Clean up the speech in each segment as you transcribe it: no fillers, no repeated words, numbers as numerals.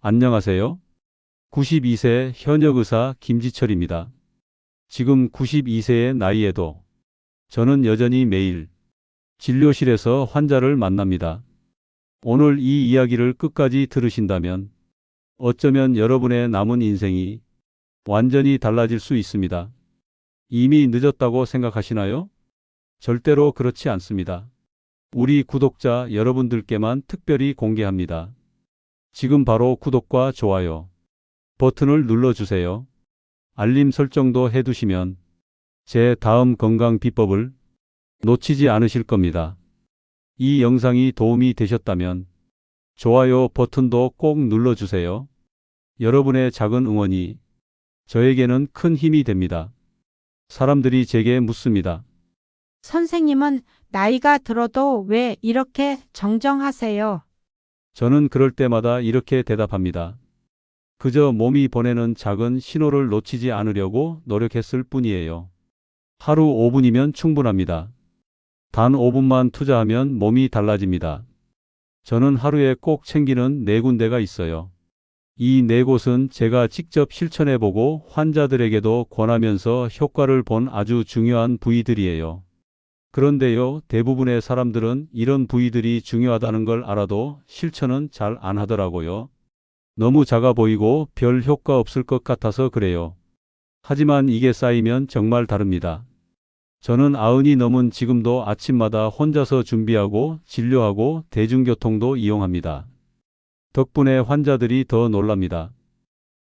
안녕하세요. 92세 현역 의사 김지철입니다. 지금 92세의 나이에도 저는 여전히 매일 진료실에서 환자를 만납니다. 오늘 이 이야기를 끝까지 들으신다면 어쩌면 여러분의 남은 인생이 완전히 달라질 수 있습니다. 이미 늦었다고 생각하시나요? 절대로 그렇지 않습니다. 우리 구독자 여러분들께만 특별히 공개합니다. 지금 바로 구독과 좋아요 버튼을 눌러주세요. 알림 설정도 해두시면 제 다음 건강 비법을 놓치지 않으실 겁니다. 이 영상이 도움이 되셨다면 좋아요 버튼도 꼭 눌러주세요. 여러분의 작은 응원이 저에게는 큰 힘이 됩니다. 사람들이 제게 묻습니다. 선생님은 나이가 들어도 왜 이렇게 정정하세요? 저는 그럴 때마다 이렇게 대답합니다. 그저 몸이 보내는 작은 신호를 놓치지 않으려고 노력했을 뿐이에요. 하루 5분이면 충분합니다. 단 5분만 투자하면 몸이 달라집니다. 저는 하루에 꼭 챙기는 4군데가 있어요. 이 4곳은 제가 직접 실천해보고 환자들에게도 권하면서 효과를 본 아주 중요한 부위들이에요. 그런데요, 대부분의 사람들은 이런 부위들이 중요하다는 걸 알아도 실천은 잘 안 하더라고요. 너무 작아 보이고 별 효과 없을 것 같아서 그래요. 하지만 이게 쌓이면 정말 다릅니다. 저는 90이 넘은 지금도 아침마다 혼자서 준비하고 진료하고 대중교통도 이용합니다. 덕분에 환자들이 더 놀랍니다.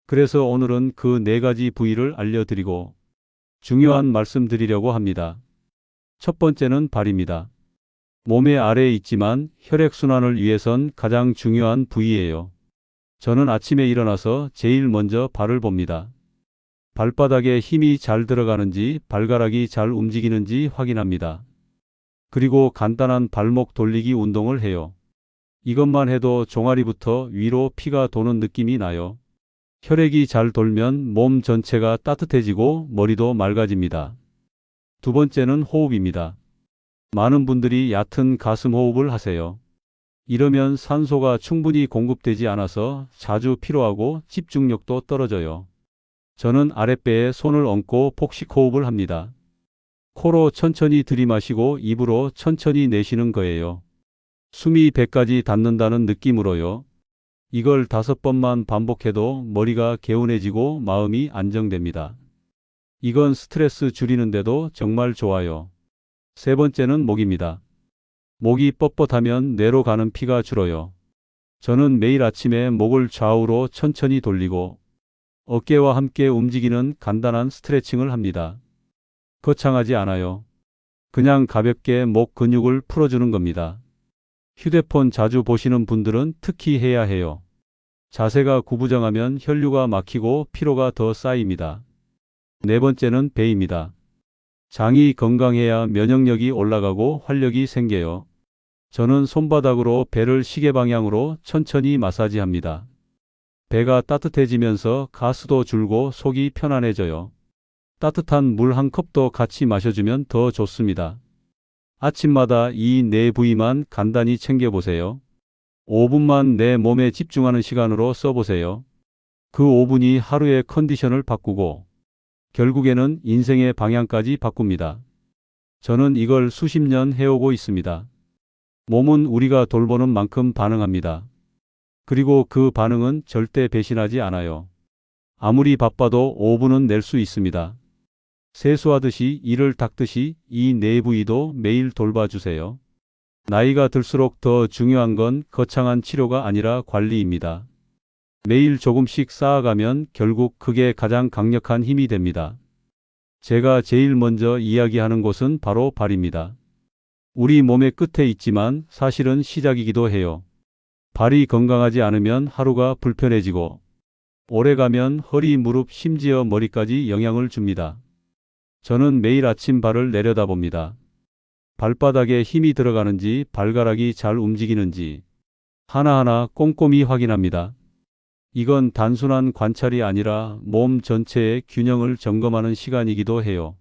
그래서 오늘은 그 4가지 부위를 알려드리고 중요한 말씀 드리려고 합니다. 첫 번째는 발입니다. 몸의 아래에 있지만 혈액순환을 위해선 가장 중요한 부위예요. 저는 아침에 일어나서 제일 먼저 발을 봅니다. 발바닥에 힘이 잘 들어가는지 발가락이 잘 움직이는지 확인합니다. 그리고 간단한 발목 돌리기 운동을 해요. 이것만 해도 종아리부터 위로 피가 도는 느낌이 나요. 혈액이 잘 돌면 몸 전체가 따뜻해지고 머리도 맑아집니다. 두 번째는 호흡입니다. 많은 분들이 얕은 가슴 호흡을 하세요. 이러면 산소가 충분히 공급되지 않아서 자주 피로하고 집중력도 떨어져요. 저는 아랫배에 손을 얹고 복식 호흡을 합니다. 코로 천천히 들이마시고 입으로 천천히 내쉬는 거예요. 숨이 배까지 닿는다는 느낌으로요. 이걸 5번만 반복해도 머리가 개운해지고 마음이 안정됩니다. 이건 스트레스 줄이는데도 정말 좋아요. 세 번째는 목입니다. 목이 뻣뻣하면 뇌로 가는 피가 줄어요. 저는 매일 아침에 목을 좌우로 천천히 돌리고 어깨와 함께 움직이는 간단한 스트레칭을 합니다. 거창하지 않아요. 그냥 가볍게 목 근육을 풀어주는 겁니다. 휴대폰 자주 보시는 분들은 특히 해야 해요. 자세가 구부정하면 혈류가 막히고 피로가 더 쌓입니다. 네 번째는 배입니다. 장이 건강해야 면역력이 올라가고 활력이 생겨요. 저는 손바닥으로 배를 시계 방향으로 천천히 마사지합니다. 배가 따뜻해지면서 가스도 줄고 속이 편안해져요. 따뜻한 물 한 컵도 같이 마셔주면 더 좋습니다. 아침마다 이 4부위만 간단히 챙겨보세요. 5분만 내 몸에 집중하는 시간으로 써보세요. 그 5분이 하루의 컨디션을 바꾸고 결국에는 인생의 방향까지 바꿉니다. 저는 이걸 수십 년 해오고 있습니다. 몸은 우리가 돌보는 만큼 반응합니다. 그리고 그 반응은 절대 배신하지 않아요. 아무리 바빠도 5분은 낼 수 있습니다. 세수하듯이 이를 닦듯이 이 4부위도 매일 돌봐주세요. 나이가 들수록 더 중요한 건 거창한 치료가 아니라 관리입니다. 매일 조금씩 쌓아가면 결국 그게 가장 강력한 힘이 됩니다. 제가 제일 먼저 이야기하는 곳은 바로 발입니다. 우리 몸의 끝에 있지만 사실은 시작이기도 해요. 발이 건강하지 않으면 하루가 불편해지고 오래가면 허리, 무릎, 심지어 머리까지 영향을 줍니다. 저는 매일 아침 발을 내려다봅니다. 발바닥에 힘이 들어가는지 발가락이 잘 움직이는지 하나하나 꼼꼼히 확인합니다. 이건 단순한 관찰이 아니라 몸 전체의 균형을 점검하는 시간이기도 해요.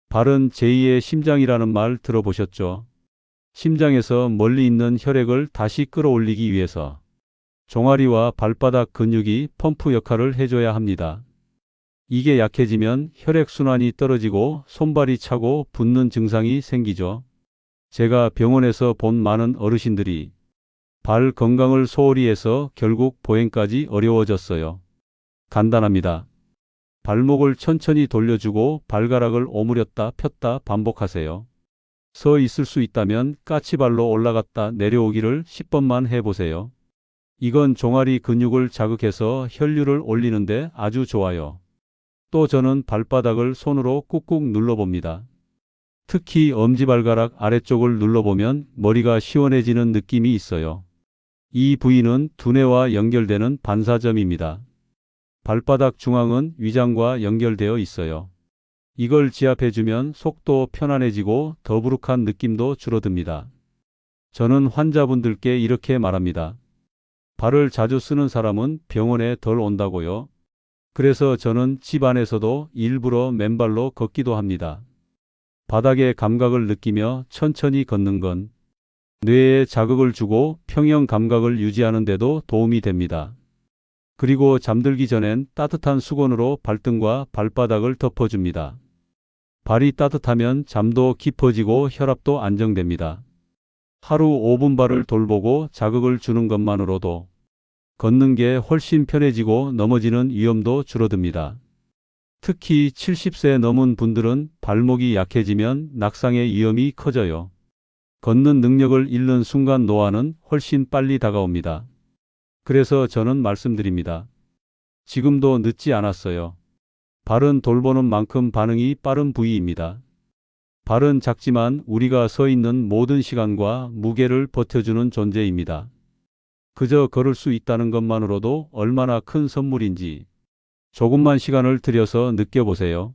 발은 제2의 심장이라는 말 들어보셨죠? 심장에서 멀리 있는 혈액을 다시 끌어올리기 위해서 종아리와 발바닥 근육이 펌프 역할을 해줘야 합니다. 이게 약해지면 혈액순환이 떨어지고 손발이 차고 붓는 증상이 생기죠. 제가 병원에서 본 많은 어르신들이 발 건강을 소홀히 해서 결국 보행까지 어려워졌어요. 간단합니다. 발목을 천천히 돌려주고 발가락을 오므렸다 폈다 반복하세요. 서 있을 수 있다면 까치발로 올라갔다 내려오기를 10번만 해보세요. 이건 종아리 근육을 자극해서 혈류를 올리는데 아주 좋아요. 또 저는 발바닥을 손으로 꾹꾹 눌러봅니다. 특히 엄지발가락 아래쪽을 눌러보면 머리가 시원해지는 느낌이 있어요. 이 부위는 두뇌와 연결되는 반사점입니다. 발바닥 중앙은 위장과 연결되어 있어요. 이걸 지압해주면 속도 편안해지고 더부룩한 느낌도 줄어듭니다. 저는 환자분들께 이렇게 말합니다. 발을 자주 쓰는 사람은 병원에 덜 온다고요. 그래서 저는 집 안에서도 일부러 맨발로 걷기도 합니다. 바닥의 감각을 느끼며 천천히 걷는 건 뇌에 자극을 주고 평형 감각을 유지하는 데도 도움이 됩니다. 그리고 잠들기 전엔 따뜻한 수건으로 발등과 발바닥을 덮어줍니다. 발이 따뜻하면 잠도 깊어지고 혈압도 안정됩니다. 하루 5분 발을 돌보고 자극을 주는 것만으로도 걷는 게 훨씬 편해지고 넘어지는 위험도 줄어듭니다. 특히 70세 넘은 분들은 발목이 약해지면 낙상의 위험이 커져요. 걷는 능력을 잃는 순간 노화는 훨씬 빨리 다가옵니다. 그래서 저는 말씀드립니다. 지금도 늦지 않았어요. 발은 돌보는 만큼 반응이 빠른 부위입니다. 발은 작지만 우리가 서 있는 모든 시간과 무게를 버텨주는 존재입니다. 그저 걸을 수 있다는 것만으로도 얼마나 큰 선물인지 조금만 시간을 들여서 느껴보세요.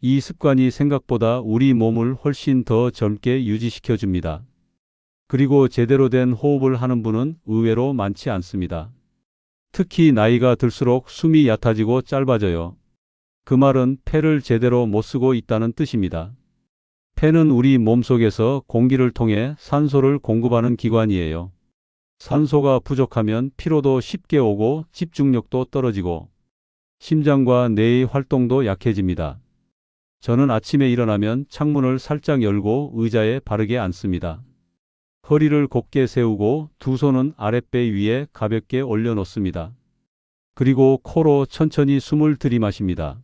이 습관이 생각보다 우리 몸을 훨씬 더 젊게 유지시켜 줍니다. 그리고 제대로 된 호흡을 하는 분은 의외로 많지 않습니다. 특히 나이가 들수록 숨이 얕아지고 짧아져요. 그 말은 폐를 제대로 못 쓰고 있다는 뜻입니다. 폐는 우리 몸속에서 공기를 통해 산소를 공급하는 기관이에요. 산소가 부족하면 피로도 쉽게 오고 집중력도 떨어지고 심장과 뇌의 활동도 약해집니다. 저는 아침에 일어나면 창문을 살짝 열고 의자에 바르게 앉습니다. 허리를 곧게 세우고 두 손은 아랫배 위에 가볍게 올려놓습니다. 그리고 코로 천천히 숨을 들이마십니다.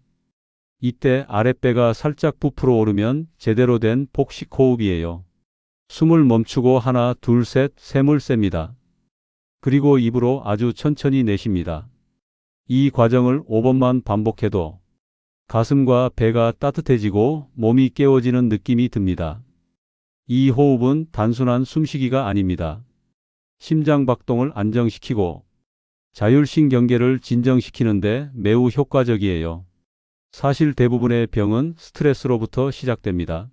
이때 아랫배가 살짝 부풀어 오르면 제대로 된 복식 호흡이에요. 숨을 멈추고 하나, 둘, 셋, 셈을 셉니다. 그리고 입으로 아주 천천히 내쉽니다. 이 과정을 5번만 반복해도 가슴과 배가 따뜻해지고 몸이 깨워지는 느낌이 듭니다. 이 호흡은 단순한 숨쉬기가 아닙니다. 심장 박동을 안정시키고 자율신경계를 진정시키는데 매우 효과적이에요. 사실 대부분의 병은 스트레스로부터 시작됩니다.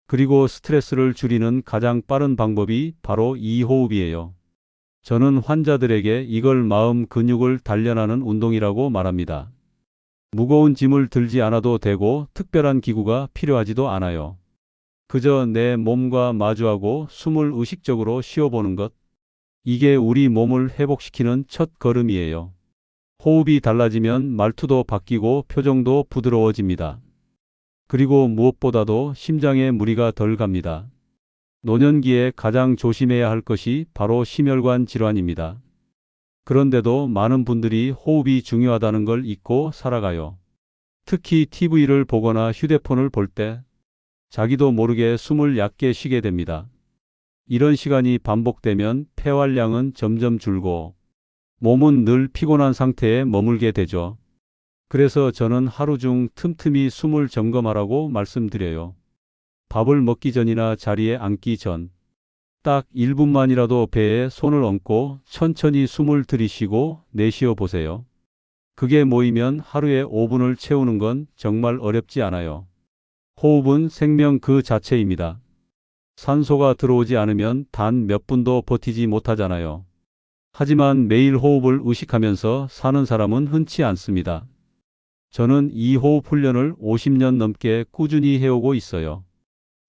그리고 스트레스를 줄이는 가장 빠른 방법이 바로 이 호흡이에요. 저는 환자들에게 이걸 마음 근육을 단련하는 운동이라고 말합니다. 무거운 짐을 들지 않아도 되고 특별한 기구가 필요하지도 않아요. 그저 내 몸과 마주하고 숨을 의식적으로 쉬어보는 것. 이게 우리 몸을 회복시키는 첫 걸음이에요. 호흡이 달라지면 말투도 바뀌고 표정도 부드러워집니다. 그리고 무엇보다도 심장에 무리가 덜 갑니다. 노년기에 가장 조심해야 할 것이 바로 심혈관 질환입니다. 그런데도 많은 분들이 호흡이 중요하다는 걸 잊고 살아가요. 특히 TV를 보거나 휴대폰을 볼 때 자기도 모르게 숨을 얕게 쉬게 됩니다. 이런 시간이 반복되면 폐활량은 점점 줄고 몸은 늘 피곤한 상태에 머물게 되죠. 그래서 저는 하루 중 틈틈이 숨을 점검하라고 말씀드려요. 밥을 먹기 전이나 자리에 앉기 전 딱 1분만이라도 배에 손을 얹고 천천히 숨을 들이쉬고 내쉬어 보세요. 그게 모이면 하루에 5분을 채우는 건 정말 어렵지 않아요. 호흡은 생명 그 자체입니다. 산소가 들어오지 않으면 단 몇 분도 버티지 못하잖아요. 하지만 매일 호흡을 의식하면서 사는 사람은 흔치 않습니다. 저는 이 호흡 훈련을 50년 넘게 꾸준히 해오고 있어요.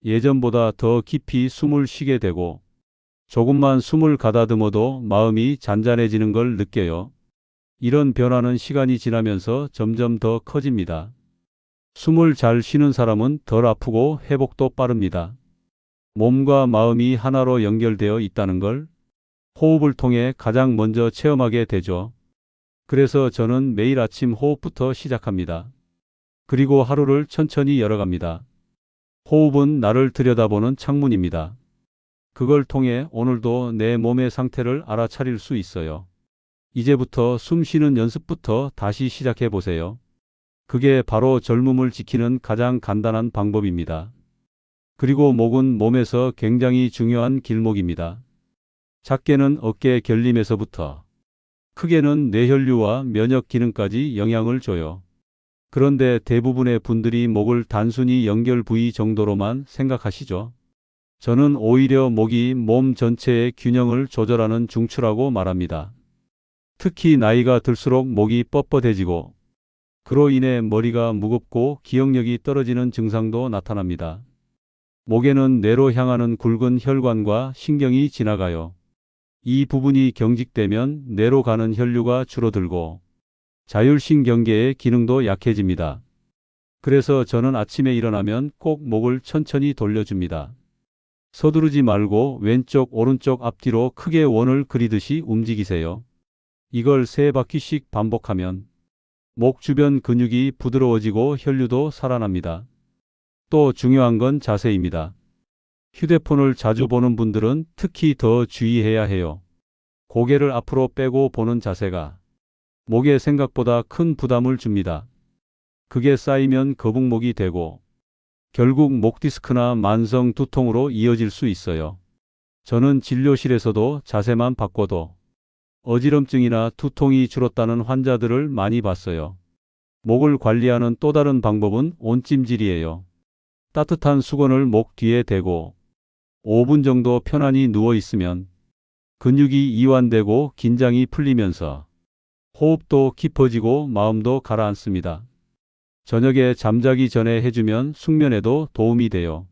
예전보다 더 깊이 숨을 쉬게 되고 조금만 숨을 가다듬어도 마음이 잔잔해지는 걸 느껴요. 이런 변화는 시간이 지나면서 점점 더 커집니다. 숨을 잘 쉬는 사람은 덜 아프고 회복도 빠릅니다. 몸과 마음이 하나로 연결되어 있다는 걸 호흡을 통해 가장 먼저 체험하게 되죠. 그래서 저는 매일 아침 호흡부터 시작합니다. 그리고 하루를 천천히 열어갑니다. 호흡은 나를 들여다보는 창문입니다. 그걸 통해 오늘도 내 몸의 상태를 알아차릴 수 있어요. 이제부터 숨 쉬는 연습부터 다시 시작해 보세요. 그게 바로 젊음을 지키는 가장 간단한 방법입니다. 그리고 목은 몸에서 굉장히 중요한 길목입니다. 작게는 어깨 결림에서부터 크게는 뇌혈류와 면역 기능까지 영향을 줘요. 그런데 대부분의 분들이 목을 단순히 연결 부위 정도로만 생각하시죠. 저는 오히려 목이 몸 전체의 균형을 조절하는 중추라고 말합니다. 특히 나이가 들수록 목이 뻣뻣해지고 그로 인해 머리가 무겁고 기억력이 떨어지는 증상도 나타납니다. 목에는 뇌로 향하는 굵은 혈관과 신경이 지나가요. 이 부분이 경직되면 뇌로 가는 혈류가 줄어들고 자율신경계의 기능도 약해집니다. 그래서 저는 아침에 일어나면 꼭 목을 천천히 돌려줍니다. 서두르지 말고 왼쪽 오른쪽 앞뒤로 크게 원을 그리듯이 움직이세요. 이걸 3바퀴씩 반복하면 목 주변 근육이 부드러워지고 혈류도 살아납니다. 또 중요한 건 자세입니다. 휴대폰을 자주 보는 분들은 특히 더 주의해야 해요. 고개를 앞으로 빼고 보는 자세가 목에 생각보다 큰 부담을 줍니다. 그게 쌓이면 거북목이 되고 결국 목 디스크나 만성 두통으로 이어질 수 있어요. 저는 진료실에서도 자세만 바꿔도 어지럼증이나 두통이 줄었다는 환자들을 많이 봤어요. 목을 관리하는 또 다른 방법은 온찜질이에요. 따뜻한 수건을 목 뒤에 대고 5분 정도 편안히 누워 있으면 근육이 이완되고 긴장이 풀리면서 호흡도 깊어지고 마음도 가라앉습니다. 저녁에 잠자기 전에 해주면 숙면에도 도움이 돼요.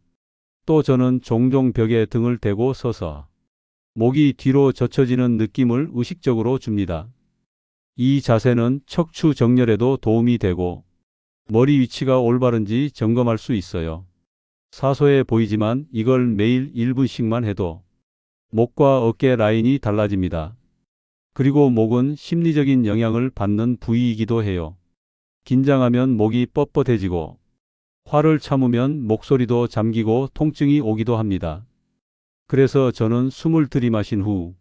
또 저는 종종 벽에 등을 대고 서서 목이 뒤로 젖혀지는 느낌을 의식적으로 줍니다. 이 자세는 척추 정렬에도 도움이 되고 머리 위치가 올바른지 점검할 수 있어요. 사소해 보이지만 이걸 매일 1분씩만 해도 목과 어깨 라인이 달라집니다. 그리고 목은 심리적인 영향을 받는 부위이기도 해요. 긴장하면 목이 뻣뻣해지고 화를 참으면 목소리도 잠기고 통증이 오기도 합니다. 그래서 저는 숨을 들이마신 후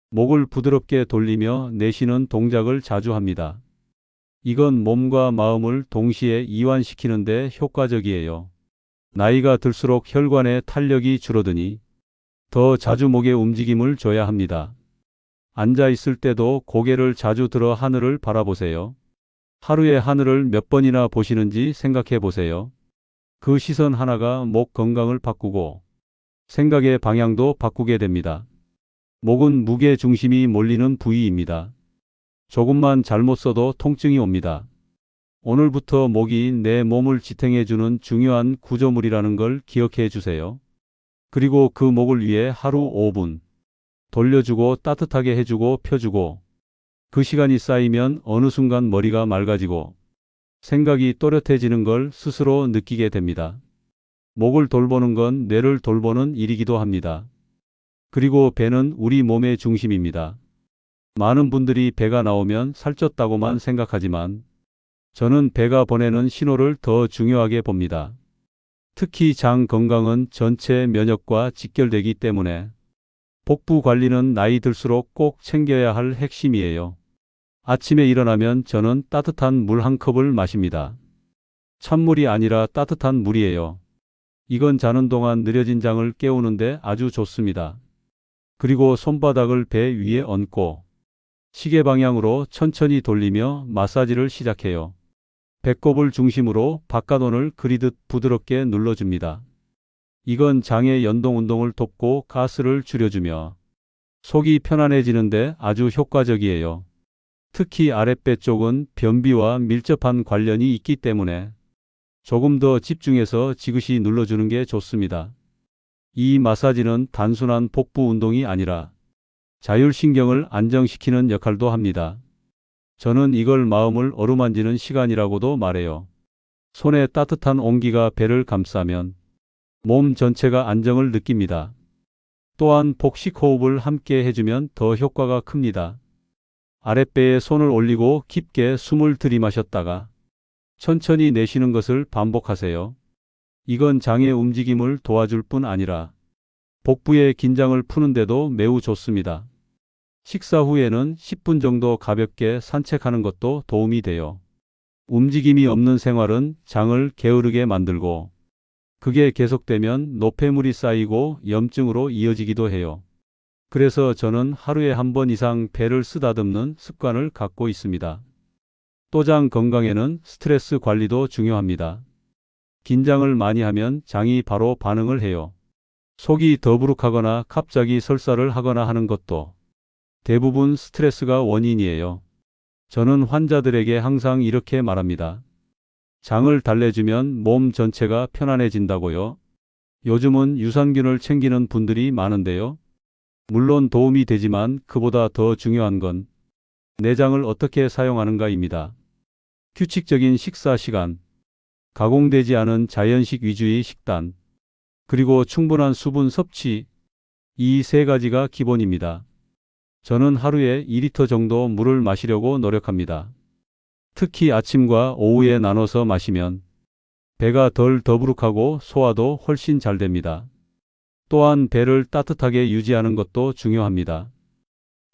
목을 부드럽게 돌리며 내쉬는 동작을 자주 합니다. 이건 몸과 마음을 동시에 이완시키는 데 효과적이에요. 나이가 들수록 혈관의 탄력이 줄어드니 더 자주 목의 움직임을 줘야 합니다. 앉아 있을 때도 고개를 자주 들어 하늘을 바라보세요. 하루에 하늘을 몇 번이나 보시는지 생각해 보세요. 그 시선 하나가 목 건강을 바꾸고 생각의 방향도 바꾸게 됩니다. 목은 무게 중심이 몰리는 부위입니다. 조금만 잘못 써도 통증이 옵니다. 오늘부터 목이 내 몸을 지탱해주는 중요한 구조물이라는 걸 기억해 주세요. 그리고 그 목을 위해 하루 5분 돌려주고 따뜻하게 해주고 펴주고 그 시간이 쌓이면 어느 순간 머리가 맑아지고 생각이 또렷해지는 걸 스스로 느끼게 됩니다. 목을 돌보는 건 뇌를 돌보는 일이기도 합니다. 그리고 배는 우리 몸의 중심입니다. 많은 분들이 배가 나오면 살쪘다고만 생각하지만 저는 배가 보내는 신호를 더 중요하게 봅니다. 특히 장 건강은 전체 면역과 직결되기 때문에 복부 관리는 나이 들수록 꼭 챙겨야 할 핵심이에요. 아침에 일어나면 저는 따뜻한 물 한 컵을 마십니다. 찬물이 아니라 따뜻한 물이에요. 이건 자는 동안 느려진 장을 깨우는데 아주 좋습니다. 그리고 손바닥을 배 위에 얹고 시계 방향으로 천천히 돌리며 마사지를 시작해요. 배꼽을 중심으로 바깥원을 그리듯 부드럽게 눌러줍니다. 이건 장의 연동 운동을 돕고 가스를 줄여주며 속이 편안해지는데 아주 효과적이에요. 특히 아랫배 쪽은 변비와 밀접한 관련이 있기 때문에 조금 더 집중해서 지그시 눌러주는 게 좋습니다. 이 마사지는 단순한 복부 운동이 아니라 자율신경을 안정시키는 역할도 합니다. 저는 이걸 마음을 어루만지는 시간이라고도 말해요. 손에 따뜻한 온기가 배를 감싸면 몸 전체가 안정을 느낍니다. 또한 복식 호흡을 함께 해주면 더 효과가 큽니다. 아랫배에 손을 올리고 깊게 숨을 들이마셨다가 천천히 내쉬는 것을 반복하세요. 이건 장의 움직임을 도와줄 뿐 아니라 복부의 긴장을 푸는데도 매우 좋습니다. 식사 후에는 10분 정도 가볍게 산책하는 것도 도움이 돼요. 움직임이 없는 생활은 장을 게으르게 만들고 그게 계속되면 노폐물이 쌓이고 염증으로 이어지기도 해요. 그래서 저는 하루에 한 번 이상 배를 쓰다듬는 습관을 갖고 있습니다. 또 장 건강에는 스트레스 관리도 중요합니다. 긴장을 많이 하면 장이 바로 반응을 해요. 속이 더부룩하거나 갑자기 설사를 하거나 하는 것도 대부분 스트레스가 원인이에요. 저는 환자들에게 항상 이렇게 말합니다. 장을 달래주면 몸 전체가 편안해진다고요. 요즘은 유산균을 챙기는 분들이 많은데요. 물론 도움이 되지만 그보다 더 중요한 건 내장을 어떻게 사용하는가입니다. 규칙적인 식사 시간, 가공되지 않은 자연식 위주의 식단, 그리고 충분한 수분 섭취, 이 세 가지가 기본입니다. 저는 하루에 2리터 정도 물을 마시려고 노력합니다. 특히 아침과 오후에 나눠서 마시면 배가 덜 더부룩하고 소화도 훨씬 잘 됩니다. 또한 배를 따뜻하게 유지하는 것도 중요합니다.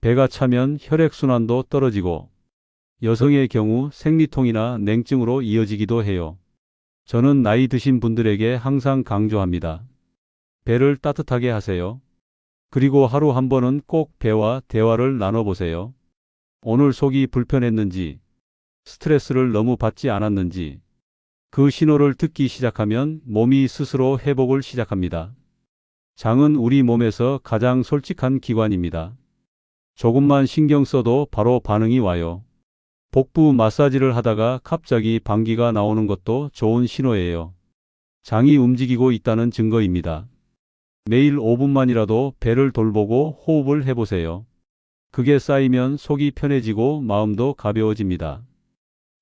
배가 차면 혈액순환도 떨어지고 여성의 경우 생리통이나 냉증으로 이어지기도 해요. 저는 나이 드신 분들에게 항상 강조합니다. 배를 따뜻하게 하세요. 그리고 하루 한 번은 꼭 배와 대화를 나눠보세요. 오늘 속이 불편했는지, 스트레스를 너무 받지 않았는지, 그 신호를 듣기 시작하면 몸이 스스로 회복을 시작합니다. 장은 우리 몸에서 가장 솔직한 기관입니다. 조금만 신경 써도 바로 반응이 와요. 복부 마사지를 하다가 갑자기 방귀가 나오는 것도 좋은 신호예요. 장이 움직이고 있다는 증거입니다. 매일 5분만이라도 배를 돌보고 호흡을 해보세요. 그게 쌓이면 속이 편해지고 마음도 가벼워집니다.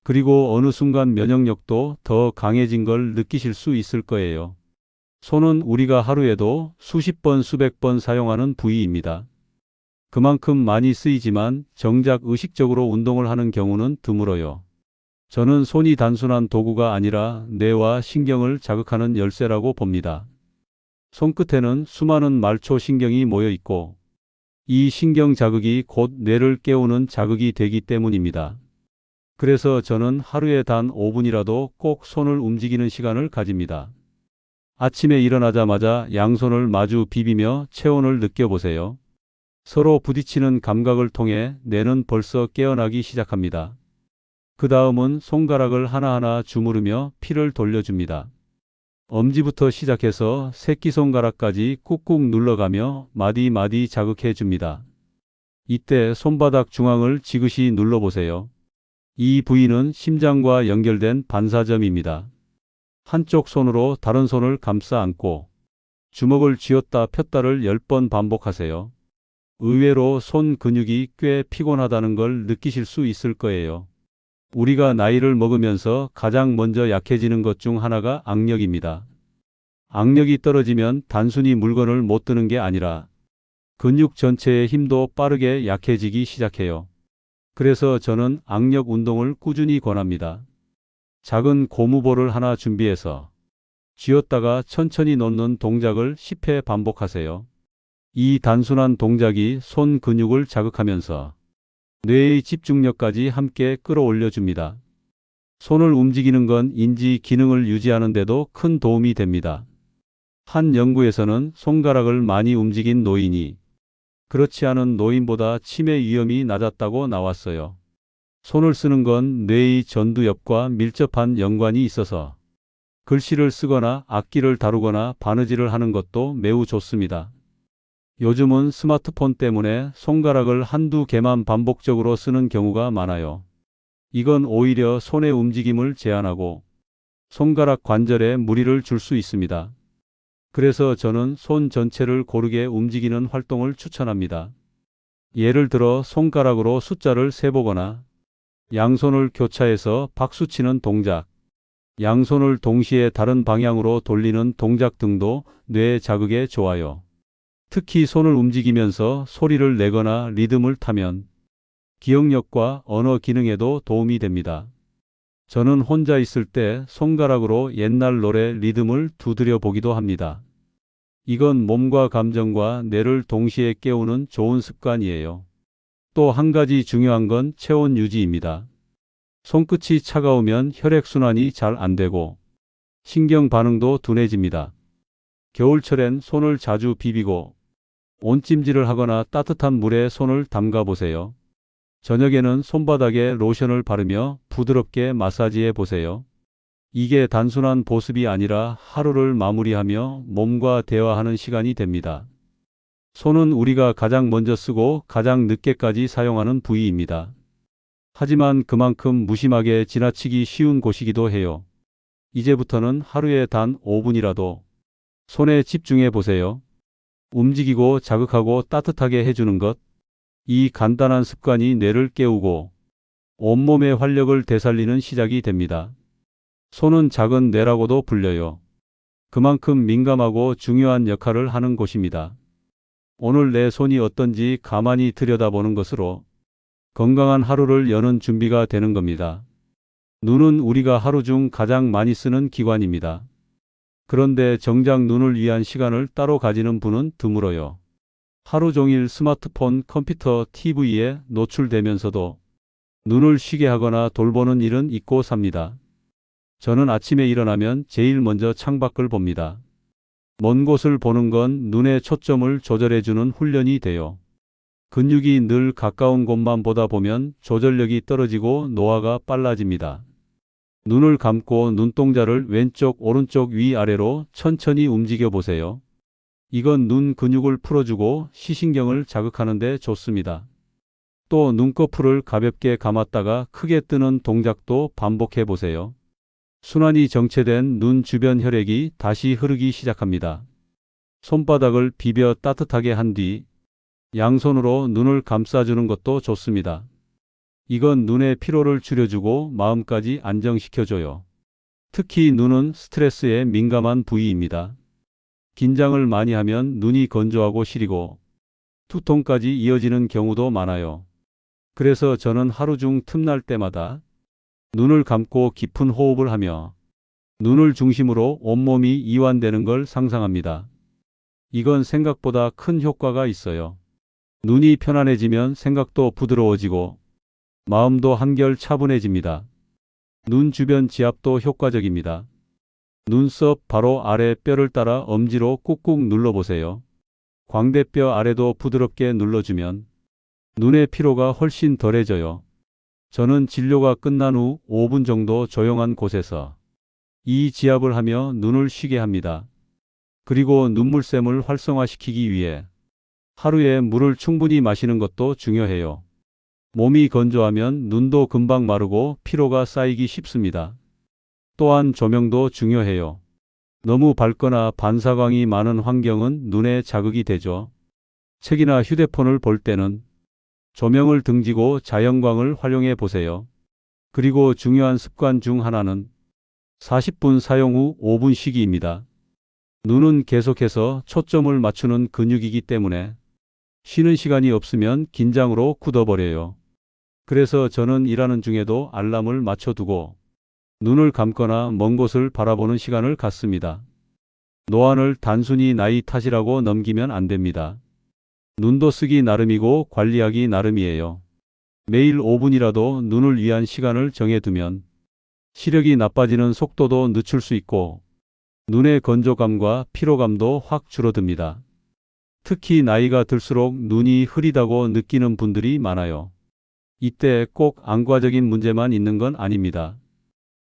그리고 어느 순간 면역력도 더 강해진 걸 느끼실 수 있을 거예요. 손은 우리가 하루에도 수십 번, 수백 번 사용하는 부위입니다. 그만큼 많이 쓰이지만 정작 의식적으로 운동을 하는 경우는 드물어요. 저는 손이 단순한 도구가 아니라 뇌와 신경을 자극하는 열쇠라고 봅니다. 손끝에는 수많은 말초 신경이 모여 있고 이 신경 자극이 곧 뇌를 깨우는 자극이 되기 때문입니다. 그래서 저는 하루에 단 5분이라도 꼭 손을 움직이는 시간을 가집니다. 아침에 일어나자마자 양손을 마주 비비며 체온을 느껴보세요. 서로 부딪히는 감각을 통해 뇌는 벌써 깨어나기 시작합니다. 그 다음은 손가락을 하나하나 주무르며 피를 돌려줍니다. 엄지부터 시작해서 새끼손가락까지 꾹꾹 눌러가며 마디마디 자극해 줍니다. 이때 손바닥 중앙을 지그시 눌러보세요. 이 부위는 심장과 연결된 반사점입니다. 한쪽 손으로 다른 손을 감싸 안고 주먹을 쥐었다 폈다를 10번 반복하세요. 의외로 손 근육이 꽤 피곤하다는 걸 느끼실 수 있을 거예요. 우리가 나이를 먹으면서 가장 먼저 약해지는 것 중 하나가 악력입니다. 악력이 떨어지면 단순히 물건을 못 드는 게 아니라 근육 전체의 힘도 빠르게 약해지기 시작해요. 그래서 저는 악력 운동을 꾸준히 권합니다. 작은 고무볼을 하나 준비해서 쥐었다가 천천히 놓는 동작을 10회 반복하세요. 이 단순한 동작이 손 근육을 자극하면서 뇌의 집중력까지 함께 끌어올려 줍니다. 손을 움직이는 건 인지 기능을 유지하는 데도 큰 도움이 됩니다. 한 연구에서는 손가락을 많이 움직인 노인이 그렇지 않은 노인보다 치매 위험이 낮았다고 나왔어요. 손을 쓰는 건 뇌의 전두엽과 밀접한 연관이 있어서 글씨를 쓰거나 악기를 다루거나 바느질을 하는 것도 매우 좋습니다. 요즘은 스마트폰 때문에 손가락을 한두 개만 반복적으로 쓰는 경우가 많아요. 이건 오히려 손의 움직임을 제한하고 손가락 관절에 무리를 줄 수 있습니다. 그래서 저는 손 전체를 고르게 움직이는 활동을 추천합니다. 예를 들어 손가락으로 숫자를 세보거나 양손을 교차해서 박수치는 동작, 양손을 동시에 다른 방향으로 돌리는 동작 등도 뇌 자극에 좋아요. 특히 손을 움직이면서 소리를 내거나 리듬을 타면 기억력과 언어 기능에도 도움이 됩니다. 저는 혼자 있을 때 손가락으로 옛날 노래 리듬을 두드려 보기도 합니다. 이건 몸과 감정과 뇌를 동시에 깨우는 좋은 습관이에요. 또 한 가지 중요한 건 체온 유지입니다. 손끝이 차가우면 혈액순환이 잘 안 되고 신경 반응도 둔해집니다. 겨울철엔 손을 자주 비비고 온찜질을 하거나 따뜻한 물에 손을 담가 보세요. 저녁에는 손바닥에 로션을 바르며 부드럽게 마사지해 보세요. 이게 단순한 보습이 아니라 하루를 마무리하며 몸과 대화하는 시간이 됩니다. 손은 우리가 가장 먼저 쓰고 가장 늦게까지 사용하는 부위입니다. 하지만 그만큼 무심하게 지나치기 쉬운 곳이기도 해요. 이제부터는 하루에 단 5분이라도 손에 집중해 보세요. 움직이고 자극하고 따뜻하게 해주는 것. 이 간단한 습관이 뇌를 깨우고 온몸의 활력을 되살리는 시작이 됩니다. 손은 작은 뇌라고도 불려요. 그만큼 민감하고 중요한 역할을 하는 곳입니다. 오늘 내 손이 어떤지 가만히 들여다보는 것으로 건강한 하루를 여는 준비가 되는 겁니다. 눈은 우리가 하루 중 가장 많이 쓰는 기관입니다. 그런데 정작 눈을 위한 시간을 따로 가지는 분은 드물어요. 하루 종일 스마트폰, 컴퓨터, TV에 노출되면서도 눈을 쉬게 하거나 돌보는 일은 잊고 삽니다. 저는 아침에 일어나면 제일 먼저 창밖을 봅니다. 먼 곳을 보는 건 눈의 초점을 조절해주는 훈련이 돼요. 근육이 늘 가까운 곳만 보다 보면 조절력이 떨어지고 노화가 빨라집니다. 눈을 감고 눈동자를 왼쪽, 오른쪽, 위, 아래로 천천히 움직여 보세요. 이건 눈 근육을 풀어주고 시신경을 자극하는 데 좋습니다. 또 눈꺼풀을 가볍게 감았다가 크게 뜨는 동작도 반복해 보세요. 순환이 정체된 눈 주변 혈액이 다시 흐르기 시작합니다. 손바닥을 비벼 따뜻하게 한 뒤 양손으로 눈을 감싸주는 것도 좋습니다. 이건 눈의 피로를 줄여주고 마음까지 안정시켜줘요. 특히 눈은 스트레스에 민감한 부위입니다. 긴장을 많이 하면 눈이 건조하고 시리고 두통까지 이어지는 경우도 많아요. 그래서 저는 하루 중 틈날 때마다 눈을 감고 깊은 호흡을 하며 눈을 중심으로 온몸이 이완되는 걸 상상합니다. 이건 생각보다 큰 효과가 있어요. 눈이 편안해지면 생각도 부드러워지고 마음도 한결 차분해집니다. 눈 주변 지압도 효과적입니다. 눈썹 바로 아래 뼈를 따라 엄지로 꾹꾹 눌러보세요. 광대뼈 아래도 부드럽게 눌러주면 눈의 피로가 훨씬 덜해져요. 저는 진료가 끝난 후 5분 정도 조용한 곳에서 이 지압을 하며 눈을 쉬게 합니다. 그리고 눈물샘을 활성화시키기 위해 하루에 물을 충분히 마시는 것도 중요해요. 몸이 건조하면 눈도 금방 마르고 피로가 쌓이기 쉽습니다. 또한 조명도 중요해요. 너무 밝거나 반사광이 많은 환경은 눈에 자극이 되죠. 책이나 휴대폰을 볼 때는 조명을 등지고 자연광을 활용해 보세요. 그리고 중요한 습관 중 하나는 40분 사용 후 5분 쉬기입니다. 눈은 계속해서 초점을 맞추는 근육이기 때문에 쉬는 시간이 없으면 긴장으로 굳어버려요. 그래서 저는 일하는 중에도 알람을 맞춰두고 눈을 감거나 먼 곳을 바라보는 시간을 갖습니다. 노안을 단순히 나이 탓이라고 넘기면 안 됩니다. 눈도 쓰기 나름이고 관리하기 나름이에요. 매일 5분이라도 눈을 위한 시간을 정해두면 시력이 나빠지는 속도도 늦출 수 있고 눈의 건조감과 피로감도 확 줄어듭니다. 특히 나이가 들수록 눈이 흐리다고 느끼는 분들이 많아요. 이때 꼭 안과적인 문제만 있는 건 아닙니다.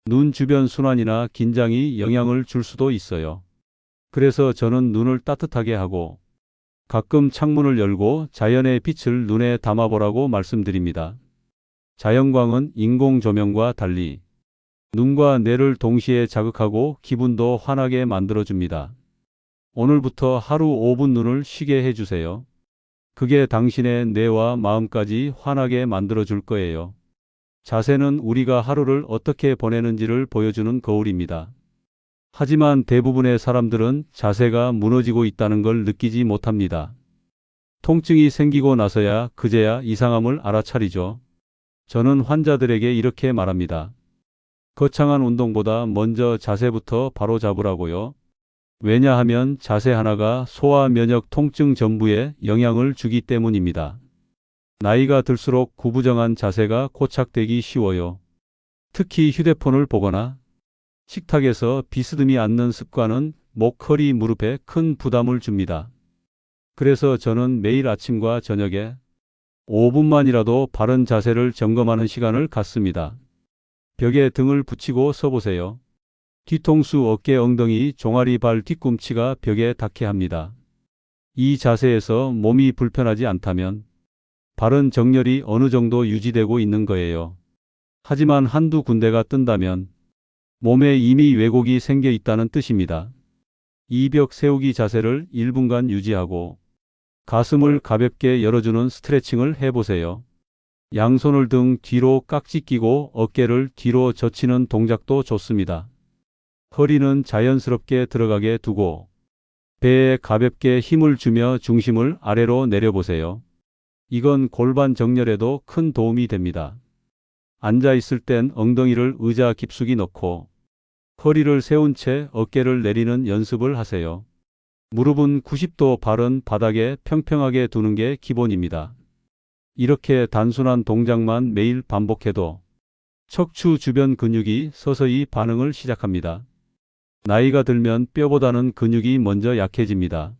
눈 주변 순환이나 긴장이 영향을 줄 수도 있어요. 그래서 저는 눈을 따뜻하게 하고 가끔 창문을 열고 자연의 빛을 눈에 담아보라고 말씀드립니다. 자연광은 인공 조명과 달리 눈과 뇌를 동시에 자극하고 기분도 환하게 만들어줍니다. 오늘부터 하루 5분 눈을 쉬게 해주세요. 그게 당신의 뇌와 마음까지 환하게 만들어줄 거예요. 자세는 우리가 하루를 어떻게 보내는지를 보여주는 거울입니다. 하지만 대부분의 사람들은 자세가 무너지고 있다는 걸 느끼지 못합니다. 통증이 생기고 나서야 그제야 이상함을 알아차리죠. 저는 환자들에게 이렇게 말합니다. 거창한 운동보다 먼저 자세부터 바로 잡으라고요. 왜냐하면 자세 하나가 소화 면역 통증 전부에 영향을 주기 때문입니다. 나이가 들수록 구부정한 자세가 고착되기 쉬워요. 특히 휴대폰을 보거나 식탁에서 비스듬히 앉는 습관은 목, 허리, 무릎에 큰 부담을 줍니다. 그래서 저는 매일 아침과 저녁에 5분만이라도 바른 자세를 점검하는 시간을 갖습니다. 벽에 등을 붙이고 서보세요. 뒤통수, 어깨, 엉덩이, 종아리, 발, 뒤꿈치가 벽에 닿게 합니다. 이 자세에서 몸이 불편하지 않다면 바른 정렬이 어느 정도 유지되고 있는 거예요. 하지만 한두 군데가 뜬다면 몸에 이미 왜곡이 생겨 있다는 뜻입니다. 이벽 세우기 자세를 1분간 유지하고 가슴을 가볍게 열어주는 스트레칭을 해보세요. 양손을 등 뒤로 깍지 끼고 어깨를 뒤로 젖히는 동작도 좋습니다. 허리는 자연스럽게 들어가게 두고 배에 가볍게 힘을 주며 중심을 아래로 내려보세요. 이건 골반 정렬에도 큰 도움이 됩니다. 앉아 있을 땐 엉덩이를 의자 깊숙이 넣고 허리를 세운 채 어깨를 내리는 연습을 하세요. 무릎은 90도 바른 바닥에 평평하게 두는 게 기본입니다. 이렇게 단순한 동작만 매일 반복해도 척추 주변 근육이 서서히 반응을 시작합니다. 나이가 들면 뼈보다는 근육이 먼저 약해집니다.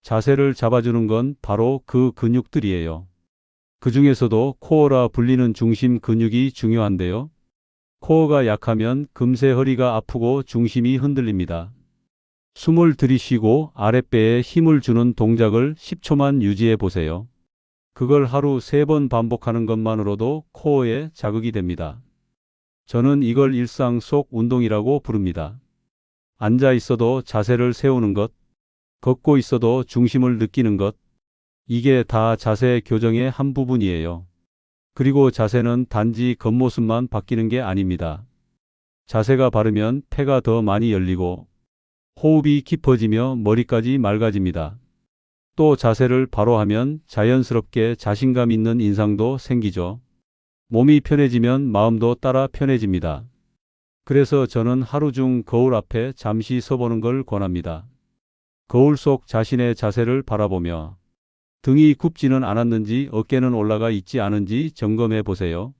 자세를 잡아주는 건 바로 그 근육들이에요. 그 중에서도 코어라 불리는 중심 근육이 중요한데요. 코어가 약하면 금세 허리가 아프고 중심이 흔들립니다. 숨을 들이쉬고 아랫배에 힘을 주는 동작을 10초만 유지해 보세요. 그걸 하루 3번 반복하는 것만으로도 코어에 자극이 됩니다. 저는 이걸 일상 속 운동이라고 부릅니다. 앉아 있어도 자세를 세우는 것, 걷고 있어도 중심을 느끼는 것, 이게 다 자세 교정의 한 부분이에요. 그리고 자세는 단지 겉모습만 바뀌는 게 아닙니다. 자세가 바르면 폐가 더 많이 열리고 호흡이 깊어지며 머리까지 맑아집니다. 또 자세를 바로 하면 자연스럽게 자신감 있는 인상도 생기죠. 몸이 편해지면 마음도 따라 편해집니다. 그래서 저는 하루 중 거울 앞에 잠시 서보는 걸 권합니다. 거울 속 자신의 자세를 바라보며 등이 굽지는 않았는지 어깨는 올라가 있지 않은지 점검해 보세요.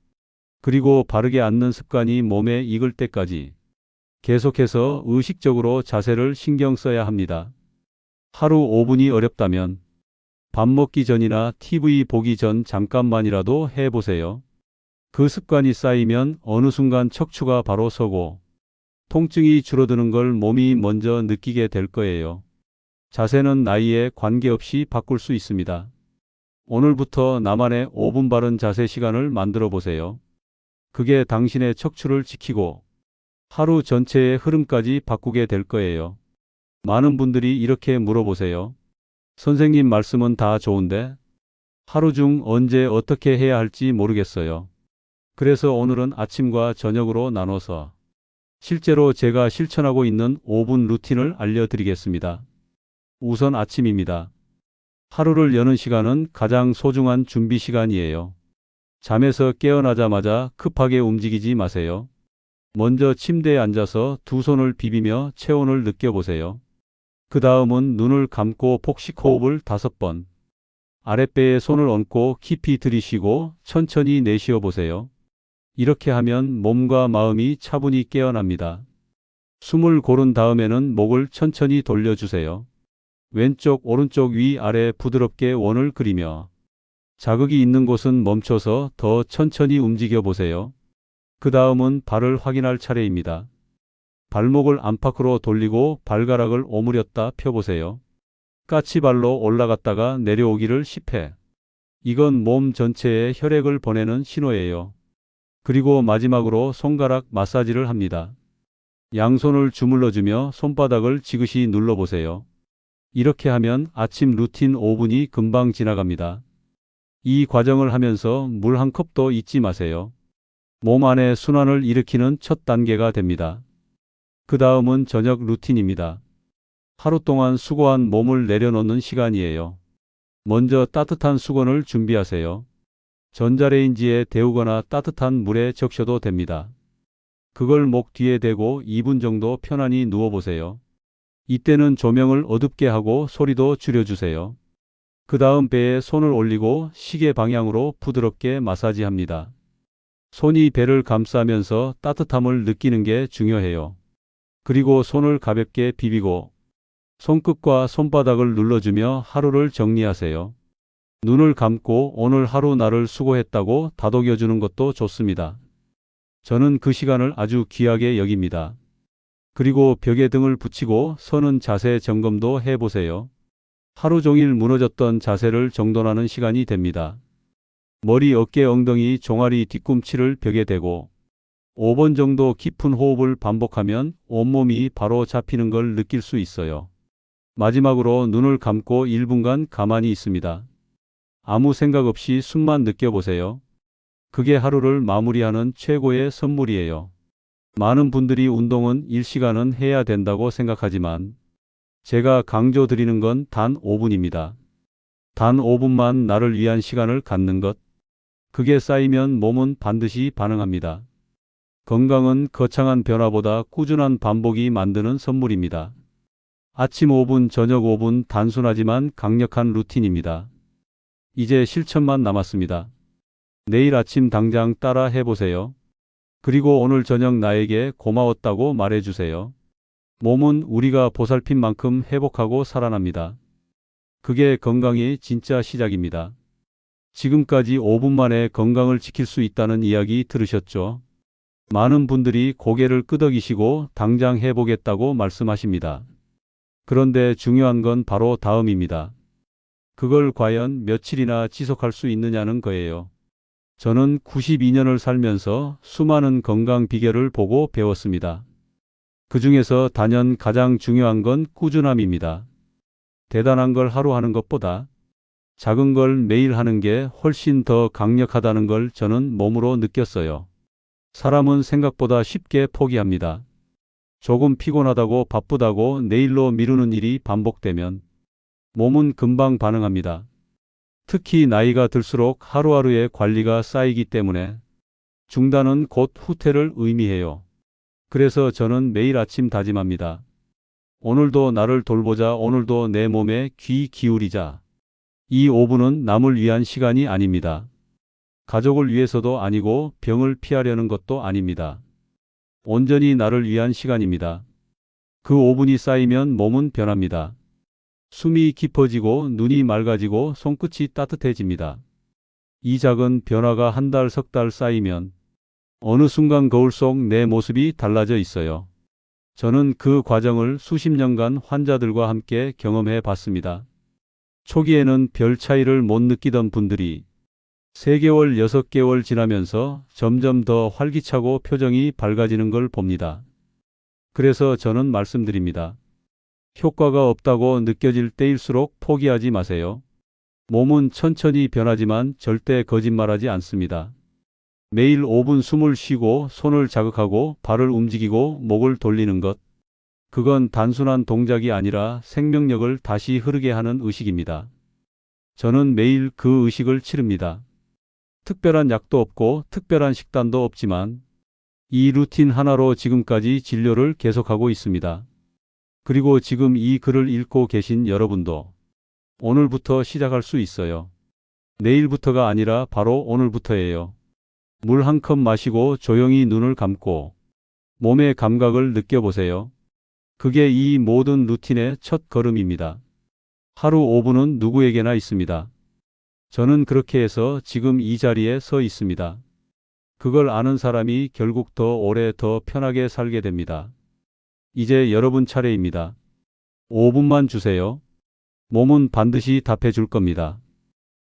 그리고 바르게 앉는 습관이 몸에 익을 때까지 계속해서 의식적으로 자세를 신경 써야 합니다. 하루 5분이 어렵다면 밥 먹기 전이나 TV 보기 전 잠깐만이라도 해보세요. 그 습관이 쌓이면 어느 순간 척추가 바로 서고 통증이 줄어드는 걸 몸이 먼저 느끼게 될 거예요. 자세는 나이에 관계없이 바꿀 수 있습니다. 오늘부터 나만의 5분 바른 자세 시간을 만들어 보세요. 그게 당신의 척추를 지키고 하루 전체의 흐름까지 바꾸게 될 거예요. 많은 분들이 이렇게 물어보세요. 선생님 말씀은 다 좋은데 하루 중 언제 어떻게 해야 할지 모르겠어요. 그래서 오늘은 아침과 저녁으로 나눠서 실제로 제가 실천하고 있는 5분 루틴을 알려드리겠습니다. 우선 아침입니다. 하루를 여는 시간은 가장 소중한 준비 시간이에요. 잠에서 깨어나자마자 급하게 움직이지 마세요. 먼저 침대에 앉아서 두 손을 비비며 체온을 느껴보세요. 그 다음은 눈을 감고 복식 호흡을 5번. 아랫배에 손을 얹고 깊이 들이쉬고 천천히 내쉬어 보세요. 이렇게 하면 몸과 마음이 차분히 깨어납니다. 숨을 고른 다음에는 목을 천천히 돌려주세요. 왼쪽, 오른쪽, 위, 아래 부드럽게 원을 그리며 자극이 있는 곳은 멈춰서 더 천천히 움직여 보세요. 그 다음은 발을 확인할 차례입니다. 발목을 안팎으로 돌리고 발가락을 오므렸다 펴보세요. 까치발로 올라갔다가 내려오기를 10회. 이건 몸 전체에 혈액을 보내는 신호예요. 그리고 마지막으로 손가락 마사지를 합니다. 양손을 주물러주며 손바닥을 지그시 눌러보세요. 이렇게 하면 아침 루틴 5분이 금방 지나갑니다. 이 과정을 하면서 물 한 컵도 잊지 마세요. 몸 안에 순환을 일으키는 첫 단계가 됩니다. 그 다음은 저녁 루틴입니다. 하루 동안 수고한 몸을 내려놓는 시간이에요. 먼저 따뜻한 수건을 준비하세요. 전자레인지에 데우거나 따뜻한 물에 적셔도 됩니다. 그걸 목 뒤에 대고 2분 정도 편안히 누워보세요. 이때는 조명을 어둡게 하고 소리도 줄여주세요. 그 다음 배에 손을 올리고 시계 방향으로 부드럽게 마사지합니다. 손이 배를 감싸면서 따뜻함을 느끼는 게 중요해요. 그리고 손을 가볍게 비비고 손끝과 손바닥을 눌러주며 하루를 정리하세요. 눈을 감고 오늘 하루 나를 수고했다고 다독여주는 것도 좋습니다. 저는 그 시간을 아주 귀하게 여깁니다. 그리고 벽에 등을 붙이고 서는 자세 점검도 해보세요. 하루 종일 무너졌던 자세를 정돈하는 시간이 됩니다. 머리, 어깨, 엉덩이, 종아리, 뒤꿈치를 벽에 대고 5번 정도 깊은 호흡을 반복하면 온몸이 바로 잡히는 걸 느낄 수 있어요. 마지막으로 눈을 감고 1분간 가만히 있습니다. 아무 생각 없이 숨만 느껴보세요. 그게 하루를 마무리하는 최고의 선물이에요. 많은 분들이 운동은 1시간은 해야 된다고 생각하지만 제가 강조드리는 건 단 5분입니다. 단 5분만 나를 위한 시간을 갖는 것. 그게 쌓이면 몸은 반드시 반응합니다. 건강은 거창한 변화보다 꾸준한 반복이 만드는 선물입니다. 아침 5분, 저녁 5분 단순하지만 강력한 루틴입니다. 이제 실천만 남았습니다. 내일 아침 당장 따라 해보세요. 그리고 오늘 저녁 나에게 고마웠다고 말해주세요. 몸은 우리가 보살핀 만큼 회복하고 살아납니다. 그게 건강의 진짜 시작입니다. 지금까지 5분 만에 건강을 지킬 수 있다는 이야기 들으셨죠? 많은 분들이 고개를 끄덕이시고 당장 해보겠다고 말씀하십니다. 그런데 중요한 건 바로 다음입니다. 그걸 과연 며칠이나 지속할 수 있느냐는 거예요. 저는 92년을 살면서 수많은 건강 비결을 보고 배웠습니다. 그 중에서 단연 가장 중요한 건 꾸준함입니다. 대단한 걸 하루 하는 것보다 작은 걸 매일 하는 게 훨씬 더 강력하다는 걸 저는 몸으로 느꼈어요. 사람은 생각보다 쉽게 포기합니다. 조금 피곤하다고 바쁘다고 내일로 미루는 일이 반복되면 몸은 금방 반응합니다. 특히 나이가 들수록 하루하루의 관리가 쌓이기 때문에 중단은 곧 후퇴를 의미해요. 그래서 저는 매일 아침 다짐합니다. 오늘도 나를 돌보자. 오늘도 내 몸에 귀 기울이자. 이 5분은 남을 위한 시간이 아닙니다. 가족을 위해서도 아니고 병을 피하려는 것도 아닙니다. 온전히 나를 위한 시간입니다. 그 5분이 쌓이면 몸은 변합니다. 숨이 깊어지고 눈이 맑아지고 손끝이 따뜻해집니다. 이 작은 변화가 한 달, 석 달 쌓이면 어느 순간 거울 속 내 모습이 달라져 있어요. 저는 그 과정을 수십 년간 환자들과 함께 경험해 봤습니다. 초기에는 별 차이를 못 느끼던 분들이 3개월, 6개월 지나면서 점점 더 활기차고 표정이 밝아지는 걸 봅니다. 그래서 저는 말씀드립니다. 효과가 없다고 느껴질 때일수록 포기하지 마세요. 몸은 천천히 변하지만 절대 거짓말하지 않습니다. 매일 5분 숨을 쉬고 손을 자극하고 발을 움직이고 목을 돌리는 것. 그건 단순한 동작이 아니라 생명력을 다시 흐르게 하는 의식입니다. 저는 매일 그 의식을 치릅니다. 특별한 약도 없고 특별한 식단도 없지만 이 루틴 하나로 지금까지 진료를 계속하고 있습니다. 그리고 지금 이 글을 읽고 계신 여러분도 오늘부터 시작할 수 있어요. 내일부터가 아니라 바로 오늘부터예요. 물 한 컵 마시고 조용히 눈을 감고 몸의 감각을 느껴보세요. 그게 이 모든 루틴의 첫 걸음입니다. 하루 5분은 누구에게나 있습니다. 저는 그렇게 해서 지금 이 자리에 서 있습니다. 그걸 아는 사람이 결국 더 오래 더 편하게 살게 됩니다. 이제 여러분 차례입니다. 5분만 주세요. 몸은 반드시 답해 줄 겁니다.